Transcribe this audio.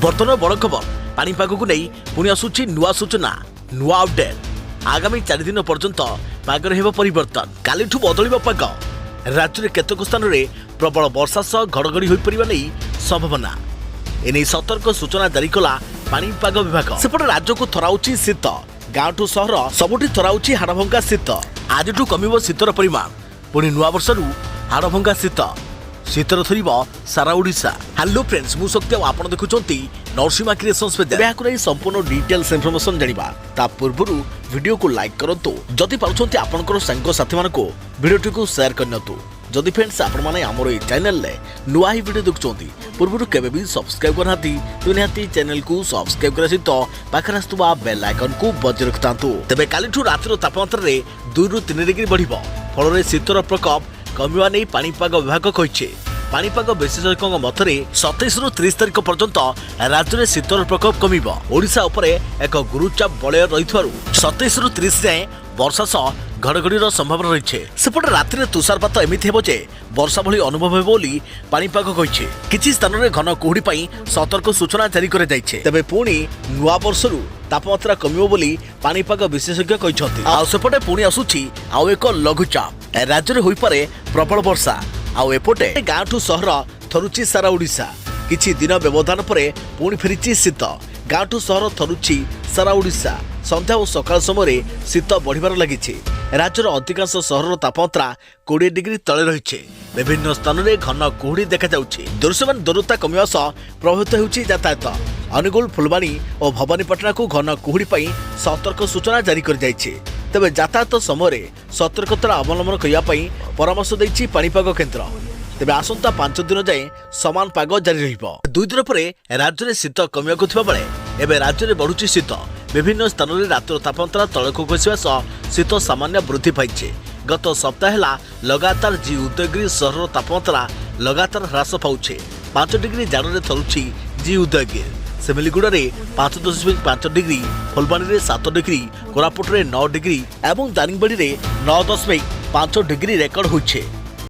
बर्तमान बड़ खबर पानीपाग को नहीं पुणी आसूची नुआ सूचना नुआ अपडेट आगामी 4 दिन पर्यंत पागर हेब परिवर्तन कालीठू बदलिब पाग राज्य में केतक स्थान में प्रबल वर्षा सह घड़घड़ी हो पारिबा नहीं संभावना एने सतर्क सूचना जारी कला पानीपाग विभाग सेपटे राज्य को थराउची शीत गाँठू सहर सबुठी थराउची हाड़भंगा शीत आजठू कमिब शीतर परिमाण पुणी नुआ वर्षरू हाड़भंगा शीत शीतर थरिब सारा ओडिशा। हेलो फ्रेंड्स मु सत्य आपण देखुचंती नरसिम्हा क्रिएशंस पे देखु नै संपूर्ण डिटेल्स इन्फॉर्मेशन जानिबा ता पूर्वरु वीडियो को लाइक करंतु जदि पाउछंती आपनकर संग साथी मानको वीडियो को शेयर करनतु जदि फ्रेंड्स आपण माने हमर ए चैनल ले नुआ ही वीडियो देखुचंती पूर्वरु केबे भी सब्सक्राइब करनाती तुनिहाती चैनल को सब्सक्राइब करसि तो पाखर आस्तुबा बेल आइकन को बज रखतांतु तबे कालीठू रातिर तापमात्रा रे 2 रु 3 डिग्री बढ़िबो फल रे शीतर प्रकोप कमिवा नै पानीपाग विभाग कहिছে पानीपाग विशेषज्ञों मतरे 27 रु 30 तारिख पर्यंत राज्य में शीतर प्रकोप कमिब ओडिशा उपरे एक गुरुचाप बलय रहिथारु 27 रु 30 जाए वर्षा सह घड़घड़ीर संभावना रही सेपटे राति तुषारपात एमिति हेबो जे वर्षा भली अनुभव हेबो बोली पानीपाग कहिছে किछि स्थान में घन कुहुड़ी पई सतर्क सूचना जारी करे जाइछे तबे पुणी नुआ वर्षरू तापमात्रा कमिबो बोली पानीपाग विशेषज्ञ कहिसथि आ सेपटे पुणी आसुछि आ एक लघुचाप राज्य में होई पारे प्रबल वर्षा आउ एपटे गाँठू सहर थरुची सारा ओडिशा किछि दिन व्यवधान पर पुणी फेरिची शीत गाँठू सहर थरुची सारा ओडिशा संध्या और सकाल समय शीत बढ़िबार लागिछि राज्यर अधिकांश सहर तापमात्रा 20 डिग्री तले रहिছে विभिन्न स्थान में घन कुहुड़ी देखा जाउछि दृश्यमान दूरता कमिबा सह प्रभावित होउछि यातायात अनुगुल फुलबाणी और भवानीपाटना को घन कुहुड़ी पई सतर्क सूचना जारी कर जाइछि तबे यातायात समय सतर्कता अवलंबन करने परामर्श देछि पानीपाग केन्द्र तेबे आसंता 5 दिन जाए समान पाग जारी रहिबो 2 दिन पर राज्य में शीत कमियाको थिबा बेले एबे राज्य में बढ़ुछि शीत विभिन्न स्थान में रातिर तापमात्रा तलक खसिबा सह शीत सामान्य वृद्धि पाइছে गत सप्ताह है लगातार जी उदयगिरी सहर तापमात्रा लगातार ह्रास पाउছে 5 डिग्री जाड़े थरुछि जी Udayagiri Semiliguda 5.5 degree Phulbani 7 degree Koraput 9 degree और दारिंगबाड़ी 9.5 डिग्री रेकर्ड होइছে।